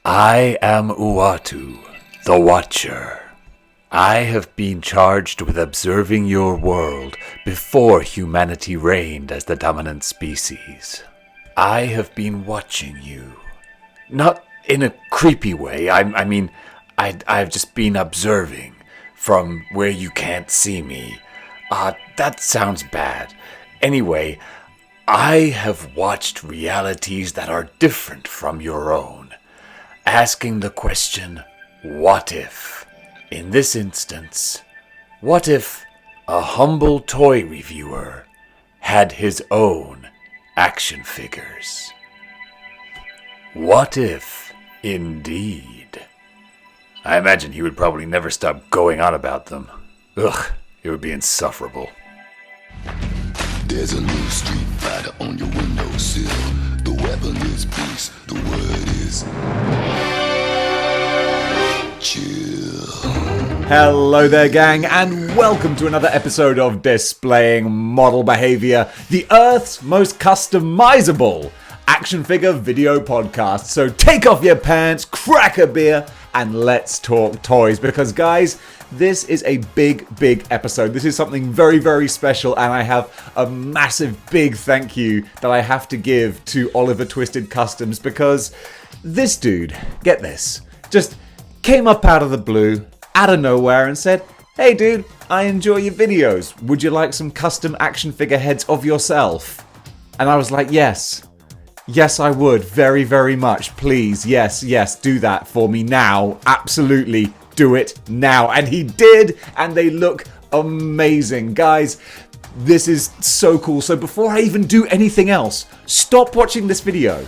I am Uatu, the Watcher. I have been charged with observing your world before humanity reigned as the dominant species. I have been watching you. Not in a creepy way, I've just been observing from where you can't see me. That sounds bad. Anyway, I have watched realities that are different from your own, asking the question, what if? In this instance, what if a humble toy reviewer had his own action figures? What if, indeed? I imagine he would probably never stop going on about them. Ugh, it would be insufferable. There's a new street fighter on your windowsill. The weapon is peace, the word is chill. Hello there, gang, and welcome to another episode of Displaying Model Behaviour, the Earth's most customizable action figure video podcast. So take off your pants, crack a beer, and let's talk toys. Because, guys, this is a big episode. This is something very, very special, and I have a massive big thank you that I have to give to Oliver Twisted Customs, because this dude, get this, just came up out of the blue, out of nowhere, and said, "Hey dude, I enjoy your videos. Would you like some custom action figure heads of yourself?" And I was like, yes, I would, very, very much. Please, yes, do that for me now. Absolutely, do it now. And he did, and they look amazing. Guys, this is so cool. So before I even do anything else, stop watching this video.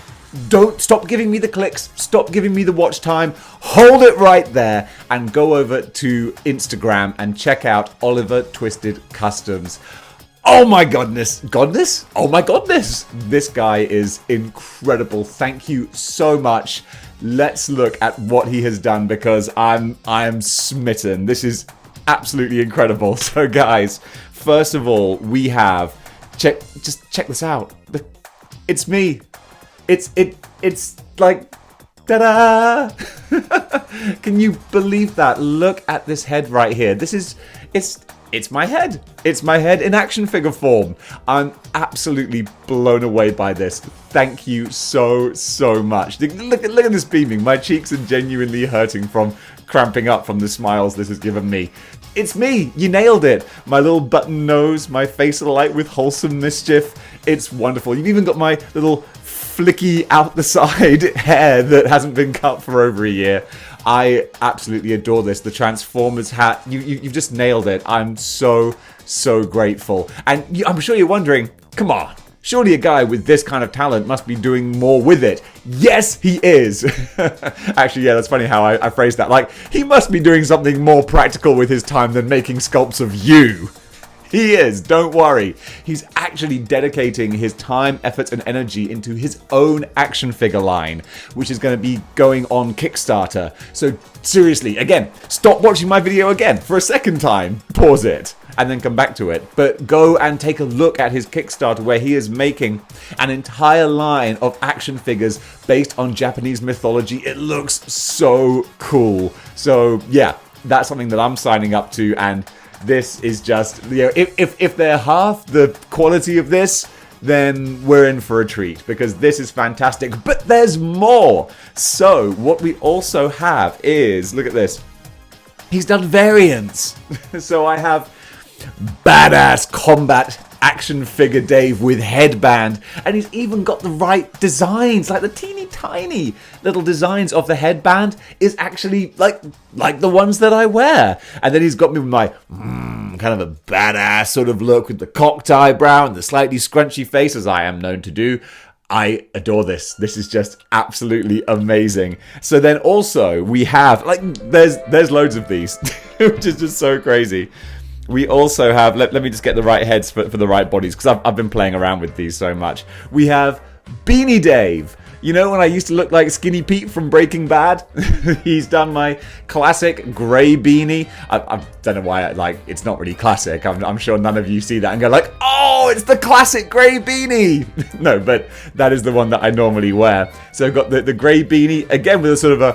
Don't stop giving me the clicks, stop giving me the watch time, hold it right there, and go over to Instagram and check out Oliver Twisted Customs. Oh my goodness, oh my goodness, this guy is incredible. Thank you so much. Let's look at what he has done, because I am smitten. This is absolutely incredible. So guys, first of all, we have, just check this out. It's me. It's like, ta-da! Can you believe that? Look at this head right here. It's my head. It's my head in action figure form. I'm absolutely blown away by this. Thank you so much. Look at this beaming. My cheeks are genuinely hurting from cramping up from the smiles this has given me. It's me. You nailed it. My little button nose, my face alight with wholesome mischief. It's wonderful. You've even got my little flicky out the side hair that hasn't been cut for over a year. I absolutely adore this. The Transformers hat, you've just nailed it. I'm so grateful. And I'm sure you're wondering, come on, surely a guy with this kind of talent must be doing more with it. Yes, he is. Actually, yeah, that's funny how I phrased that. Like, he must be doing something more practical with his time than making sculpts of you. He is, don't worry. He's actually dedicating his time, effort, and energy into his own action figure line, which is going to be going on Kickstarter. So seriously, again, stop watching my video again for a second time. Pause it and then come back to it. But go and take a look at his Kickstarter, where he is making an entire line of action figures based on Japanese mythology. It looks so cool. So yeah, that's something that I'm signing up to, and this is just, if they're half the quality of this, then we're in for a treat, because this is fantastic. But there's more. So what we also have is, look at this. He's done variants. So I have badass combat action figure Dave with headband, and he's even got the right designs, like the teeny tiny little designs of the headband is actually like the ones that I wear. And then he's got me with my kind of a badass sort of look with the cocked eyebrow and the slightly scrunchy face, as I am known to do. I adore this. This is just absolutely amazing. So then also we have, like, there's loads of these, which is just so crazy. We also have, let me just get the right heads for the right bodies, because I've been playing around with these so much. We have Beanie Dave. You know when I used to look like Skinny Pete from Breaking Bad? He's done my classic grey beanie. I don't know why it's not really classic. I'm sure none of you see that and go like, oh, it's the classic grey beanie. No, but that is the one that I normally wear. So I've got the grey beanie, again with a sort of a,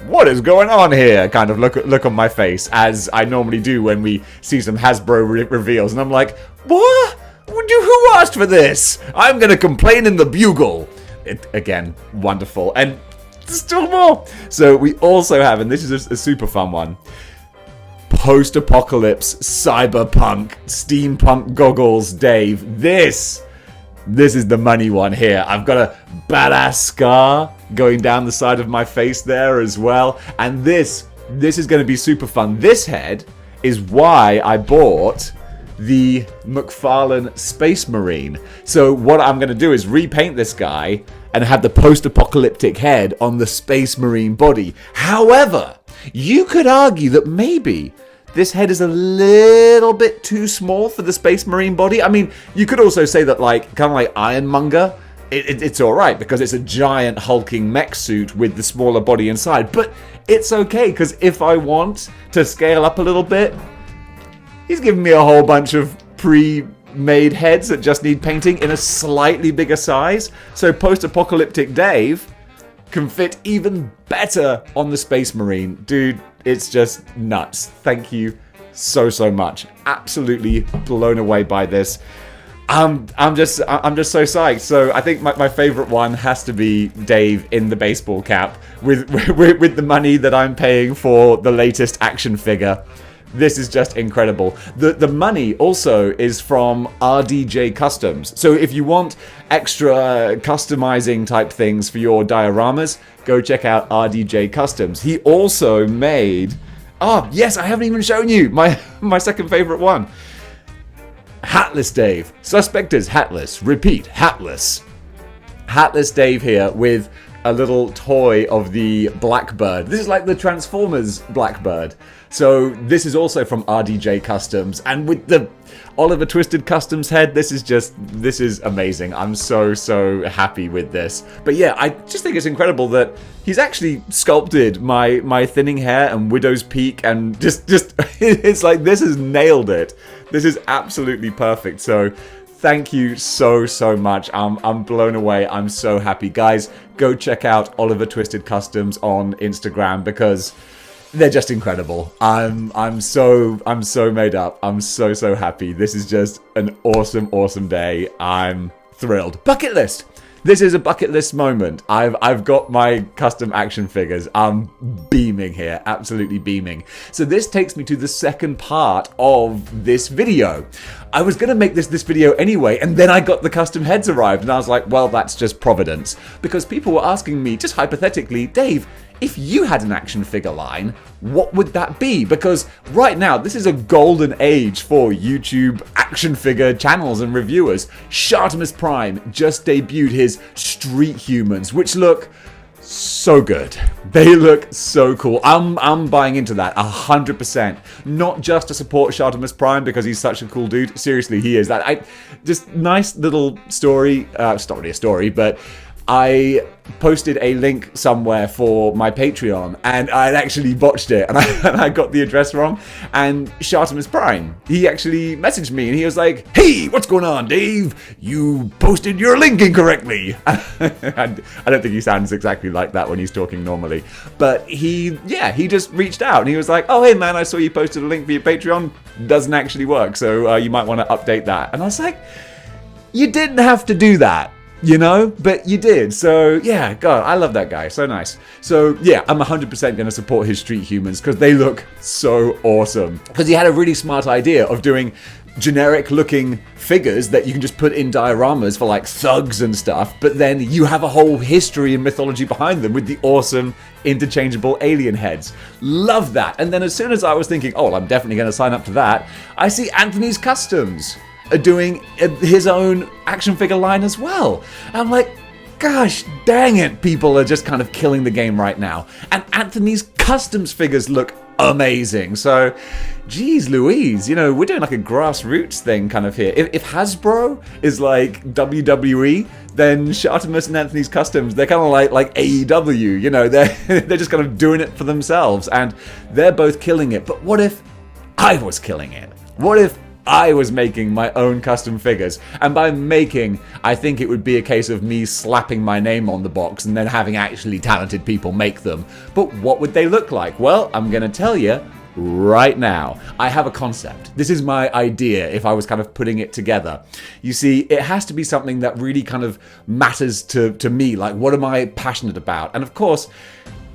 what is going on here kind of look on my face, as I normally do when we see some Hasbro reveals. And I'm like, what? Who asked for this? I'm going to complain in the Bugle. Again, wonderful. And still more. So we also have, and this is a super fun one, post-apocalypse, cyberpunk, steampunk goggles, Dave. This is the money one here. I've got a badass scar going down the side of my face there as well. And this is going to be super fun. This head is why I bought the McFarlane Space Marine. So what I'm going to do is repaint this guy and have the post-apocalyptic head on the Space Marine body. However, you could argue that maybe this head is a little bit too small for the Space Marine body. I mean, you could also say that kind of like Ironmonger, it's alright because it's a giant hulking mech suit with the smaller body inside. But it's okay because if I want to scale up a little bit, he's giving me a whole bunch of pre-made heads that just need painting in a slightly bigger size. So post-apocalyptic Dave can fit even better on the Space Marine. Dude, it's just nuts. Thank you so much. Absolutely blown away by this. I'm just so psyched. So I think my favorite one has to be Dave in the baseball cap with the money that I'm paying for the latest action figure. This is just incredible. The money also is from RDJ Customs. So if you want extra customizing type things for your dioramas, go check out RDJ Customs. He also made... Oh, yes, I haven't even shown you my second favorite one. Hatless Dave. Suspect is hatless. Repeat, hatless. Hatless Dave here with a little toy of the Blackbird. This is like the Transformers Blackbird. So this is also from RDJ Customs, and with the Oliver Twisted Customs head, this is amazing. I'm so happy with this. But yeah, I just think it's incredible that he's actually sculpted my thinning hair and widow's peak, and just it's like this has nailed it. This is absolutely perfect. So thank you so much. I'm blown away. I'm so happy. Guys, go check out Oliver Twisted Customs on Instagram because they're just incredible. I'm so made up. I'm so happy. This is just an awesome day. I'm thrilled. Bucket list. This is a bucket list moment. I've got my custom action figures. I'm beaming here, absolutely beaming. So this takes me to the second part of this video. I was gonna make this video anyway, and then I got the custom heads arrived, and I was like, well, that's just providence. Because people were asking me, just hypothetically, Dave, if you had an action figure line, what would that be? Because right now, this is a golden age for YouTube action figure channels and reviewers. Shartimus Prime just debuted his Street Humans, which look so good. They look so cool. I'm buying into that 100%. Not just to support Shartimus Prime because he's such a cool dude. Seriously, he is. Just nice little story. It's not really a story, but I posted a link somewhere for my Patreon, and I'd actually botched it, and I got the address wrong. And Shartimus Prime, he actually messaged me, and he was like, "Hey, what's going on, Dave? You posted your link incorrectly." And I don't think he sounds exactly like that when he's talking normally, but he just reached out, and he was like, "Oh, hey man, I saw you posted a link for your Patreon. Doesn't actually work, so you might want to update that." And I was like, "You didn't have to do that. You know, but you did." So yeah, God, I love that guy. So nice. So yeah, I'm 100% going to support his Street Humans because they look so awesome. Because he had a really smart idea of doing generic looking figures that you can just put in dioramas for like thugs and stuff, but then you have a whole history and mythology behind them with the awesome interchangeable alien heads. Love that. And then as soon as I was thinking, oh, well, I'm definitely going to sign up to that, I see Anthony's Customs are doing his own action figure line as well. I'm like, gosh dang it, people are just kind of killing the game right now. And Anthony's Customs figures look amazing. So, geez Louise, we're doing like a grassroots thing kind of here. If Hasbro is like WWE, then Shartimus and Anthony's Customs, they're kind of like AEW, they're just kind of doing it for themselves, and they're both killing it. But what if I was killing it? What if I was making my own custom figures? And by making, I think it would be a case of me slapping my name on the box and then having actually talented people make them. But what would they look like? Well, I'm going to tell you right now. I have a concept. This is my idea if I was kind of putting it together. You see, it has to be something that really kind of matters to me. Like, what am I passionate about? And of course,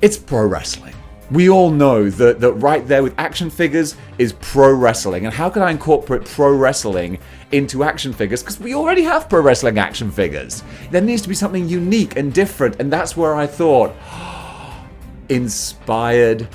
it's pro wrestling. We all know that right there with action figures is pro wrestling. And how can I incorporate pro wrestling into action figures? Because we already have pro wrestling action figures. There needs to be something unique and different. And that's where I thought, inspired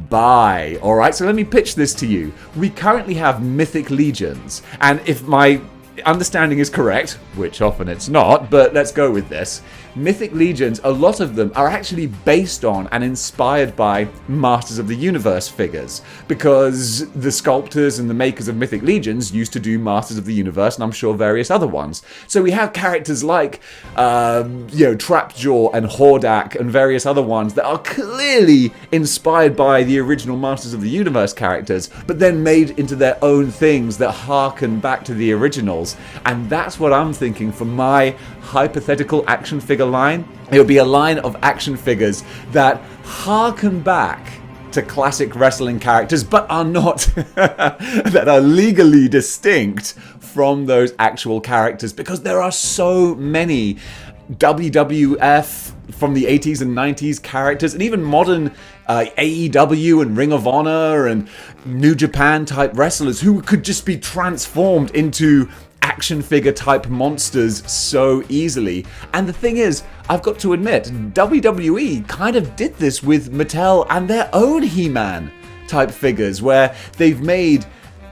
by. All right, so let me pitch this to you. We currently have mythic legions. And if my understanding is correct, which often it's not, but let's go with this. Mythic legions, a lot of them are actually based on and inspired by Masters of the Universe figures, because the sculptors and the makers of mythic legions used to do Masters of the Universe, and I'm sure various other ones. So we have characters like Trapjaw and Hordak and various other ones that are clearly inspired by the original Masters of the Universe characters, but then made into their own things that harken back to the originals. And that's what I'm thinking for my hypothetical action figure line. It would be a line of action figures that harken back to classic wrestling characters, but are not, that are legally distinct from those actual characters, because there are so many WWF from the 80s and 90s characters, and even modern AEW and Ring of Honor and New Japan type wrestlers who could just be transformed into action figure type monsters so easily. And the thing is, I've got to admit, WWE kind of did this with Mattel and their own He-Man type figures, where they've made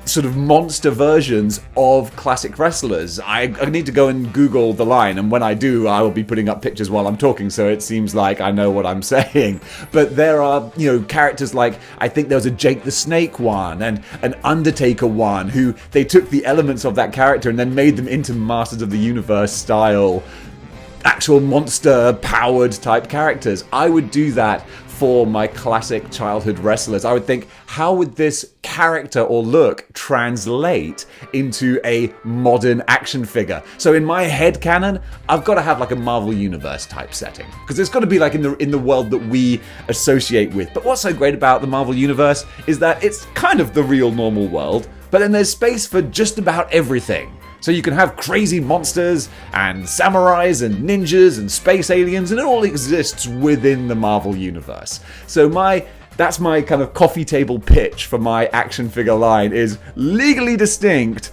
sort of monster versions of classic wrestlers. I need to go and Google the line, and when I do, I will be putting up pictures while I'm talking, so it seems like I know what I'm saying. But there are, characters like, I think there was a Jake the Snake one, and an Undertaker one, who they took the elements of that character and then made them into Masters of the Universe style, actual monster powered type characters. I would do that for my classic childhood wrestlers. I would think, how would this character or look translate into a modern action figure? So in my head canon, I've got to have like a Marvel Universe type setting, because it's got to be like in the world that we associate with. But what's so great about the Marvel Universe is that it's kind of the real normal world, but then there's space for just about everything. So you can have crazy monsters and samurais and ninjas and space aliens, and it all exists within the Marvel Universe. So that's my kind of coffee table pitch for my action figure line, is legally distinct,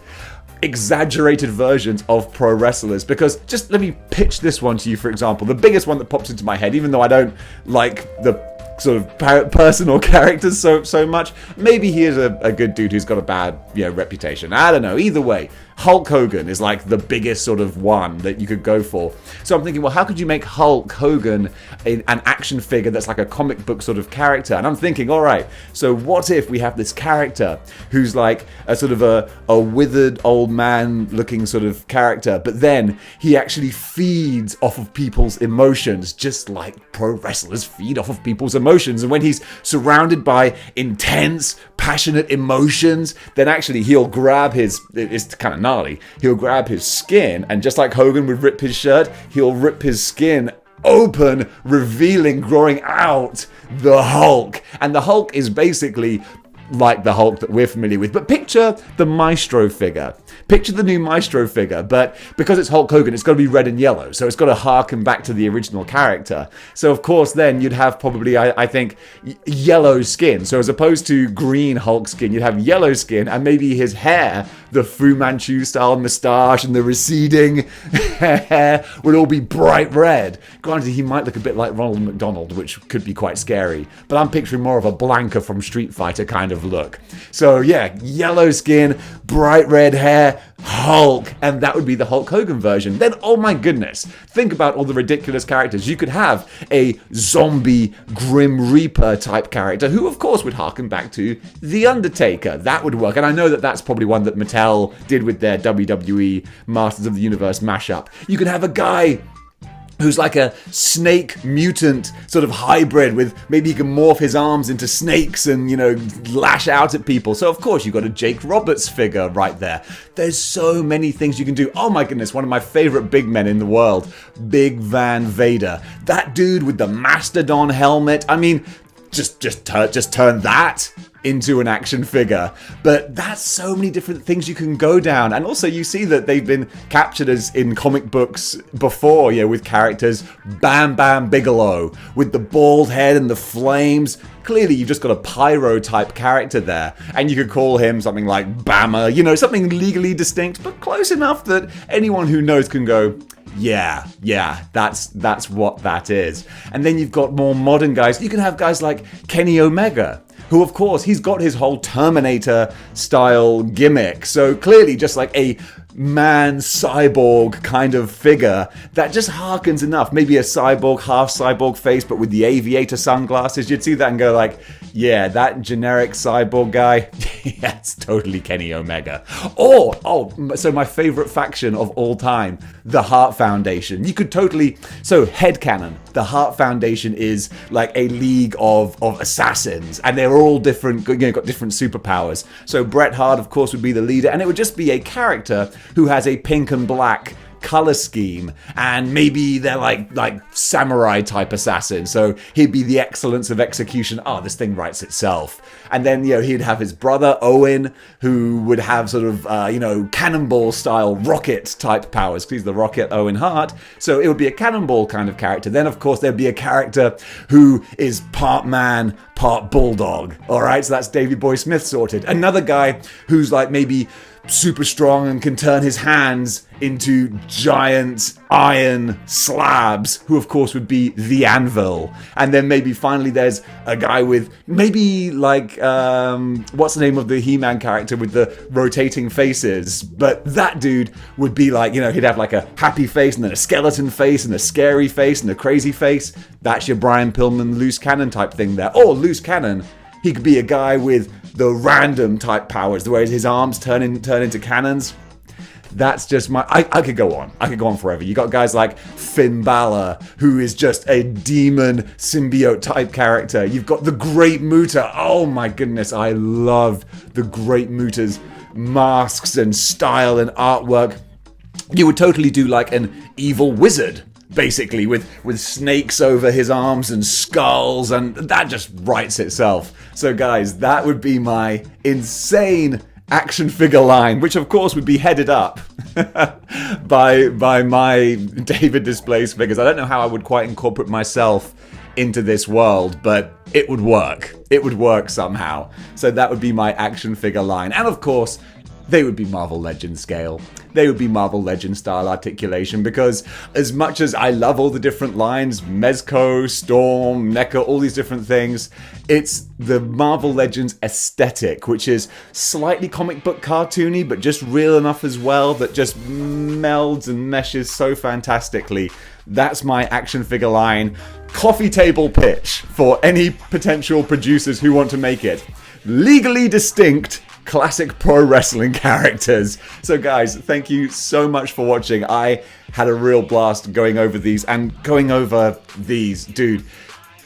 exaggerated versions of pro wrestlers. Because just let me pitch this one to you, for example. The biggest one that pops into my head, even though I don't like the sort of personal characters so much, maybe he is a good dude who's got a bad reputation. I don't know. Either way, Hulk Hogan is like the biggest sort of one that you could go for. So I'm thinking, well, how could you make Hulk Hogan an action figure that's like a comic book sort of character? And I'm thinking, all right, so what if we have this character who's like a sort of a withered old man looking sort of character, but then he actually feeds off of people's emotions, just like pro wrestlers feed off of people's emotions. And when he's surrounded by intense, passionate emotions, then actually he'll grab it's kind of gnarly, he'll grab his skin, and just like Hogan would rip his shirt, he'll rip his skin open, revealing, growing out the Hulk. And the Hulk is basically like the Hulk that we're familiar with. But picture the Maestro figure. Picture the new Maestro figure, but because it's Hulk Hogan, it's got to be red and yellow, so it's got to harken back to the original character. So of course then you'd have probably, I think, yellow skin. So as opposed to green Hulk skin, you'd have yellow skin, and maybe his hair, the Fu Manchu style moustache and the receding hair, would all be bright red. Granted, he might look a bit like Ronald McDonald, which could be quite scary, but I'm picturing more of a Blanca from Street Fighter kind of look. So yeah, yellow skin, bright red hair, they're Hulk, and that would be the Hulk Hogan version. Then, oh my goodness, think about all the ridiculous characters. You could have a zombie Grim Reaper type character who, of course, would harken back to The Undertaker. That would work, and I know that that's probably one that Mattel did with their WWE Masters of the Universe mashup. You could have a guy who's like a snake mutant sort of hybrid with maybe he can morph his arms into snakes and, lash out at people. So, of course, you've got a Jake Roberts figure right there. There's so many things you can do. Oh my goodness, one of my favorite big men in the world, Big Van Vader. That dude with the Mastodon helmet. I mean, just turn that into an action figure. But that's so many different things you can go down. And also you see that they've been captured as in comic books before, with characters Bam Bam Bigelow with the bald head and the flames. Clearly you've just got a pyro type character there, and you could call him something like Bammer, something legally distinct but close enough that anyone who knows can go, yeah, that's what that is. And then you've got more modern guys. You can have guys like Kenny Omega, who, of course, he's got his whole Terminator-style gimmick. So clearly just like a man-cyborg kind of figure that just harkens enough. Maybe a cyborg, half-cyborg face, but with the aviator sunglasses. You'd see that and go like, yeah, that generic cyborg guy, yeah, it's totally Kenny Omega. So my favorite faction of all time, the Hart Foundation. You could totally... So, headcanon. The Hart Foundation is like a league of assassins, and they're all different, got different superpowers. So Bret Hart, of course, would be the leader, and it would just be a character who has a pink and black color scheme, and maybe they're like samurai type assassins, so he'd be the excellence of execution. This thing writes itself. And then he'd have his brother Owen, who would have sort of cannonball style rocket type powers, because he's the Rocket Owen Hart, so it would be a cannonball kind of character. Then of course there'd be a character who is part man, part bulldog. Alright, so that's Davey Boy Smith sorted. Another guy who's like maybe super strong and can turn his hands into giant iron slabs, who of course would be the Anvil. And then maybe finally there's a guy with maybe like what's the name of the He-Man character with the rotating faces, but that dude would be like, he'd have like a happy face and then a skeleton face and a scary face and a crazy face. That's your Brian Pillman loose cannon type thing there. Or loose cannon, he could be a guy with the random type powers, the way his arms turn into cannons. That's just I could go on. I could go on forever. You got guys like Finn Balor, who is just a demon symbiote type character. You've got the Great Muta. Oh my goodness, I love the Great Muta's masks and style and artwork. You would totally do like an evil wizard, basically, with snakes over his arms and skulls, and that just writes itself. So guys, that would be my insane action figure line, which of course would be headed up by my David Displays figures. I don't know how I would quite incorporate myself into this world, but it would work. It would work somehow. So that would be my action figure line. And of course, they would be Marvel Legends scale. They would be Marvel Legends style articulation, because as much as I love all the different lines, Mezco, Storm, NECA, all these different things, it's the Marvel Legends aesthetic, which is slightly comic book cartoony, but just real enough as well, that just melds and meshes so fantastically. That's my action figure line. Coffee table pitch for any potential producers who want to make it. Legally distinct classic pro wrestling characters. So guys, thank you so much for watching. I had a real blast going over these, dude,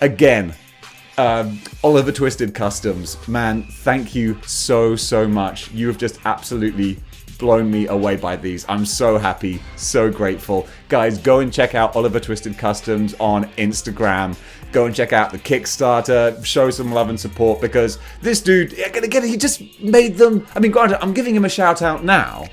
again, Oliver Twisted Customs, man, thank you so much. You have just absolutely blown me away by these. I'm so happy, so grateful. Guys, go and check out Oliver Twisted Customs on Instagram. Go and check out the Kickstarter, show some love and support, because this dude, again, he just made them. I mean, granted, I'm giving him a shout out now,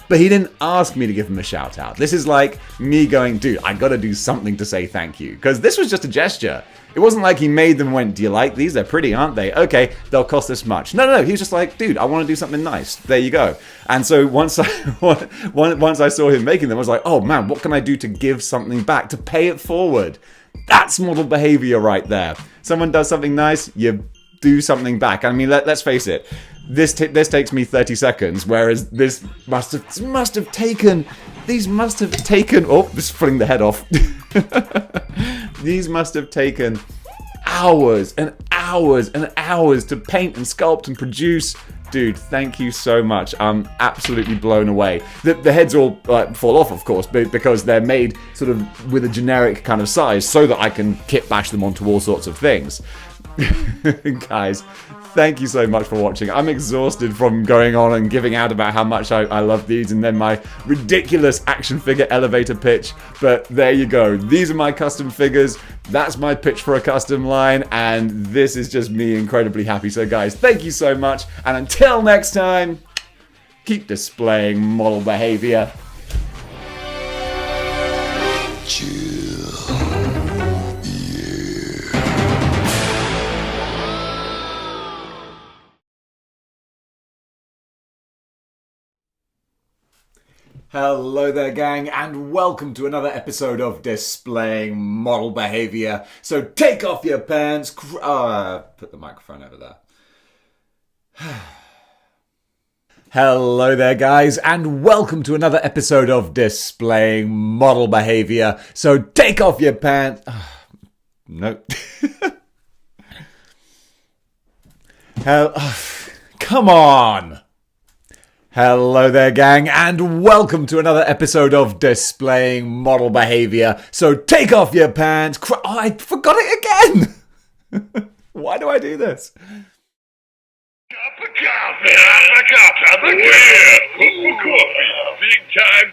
but he didn't ask me to give him a shout out. This is like me going, dude, I gotta do something to say thank you, because this was just a gesture. It wasn't like he made them and went, do you like these? They're pretty, aren't they? Okay, they'll cost this much. No, he was just like, dude, I want to do something nice. There you go. And so once I saw him making them, I was like, oh man, what can I do to give something back, to pay it forward? That's model behavior right there. Someone does something nice, you do something back. I mean, let's face it. This takes me 30 seconds, whereas this must have taken. Oh, just fling the head off. These must have taken hours and hours and hours to paint and sculpt and produce. Dude, thank you so much. I'm absolutely blown away. The heads all fall off, of course, because they're made sort of with a generic kind of size so that I can kit bash them onto all sorts of things. Guys, thank you so much for watching. I'm exhausted from going on and giving out about how much I love these and then my ridiculous action figure elevator pitch. But there you go. These are my custom figures. That's my pitch for a custom line. And this is just me incredibly happy. So guys, thank you so much. And until next time, keep displaying model behavior. Chill. Hello there, gang, and welcome to another episode of Displaying Model Behaviour. So take off your pants. Put the microphone over there. Hello there, guys, and welcome to another episode of Displaying Model Behaviour. So take off your pants. Nope. Come on. Hello there, gang, and welcome to another episode of Displaying Model Behaviour. So take off your pants. I forgot it again. Why do I do this? Cup of coffee, cup of coffee, big time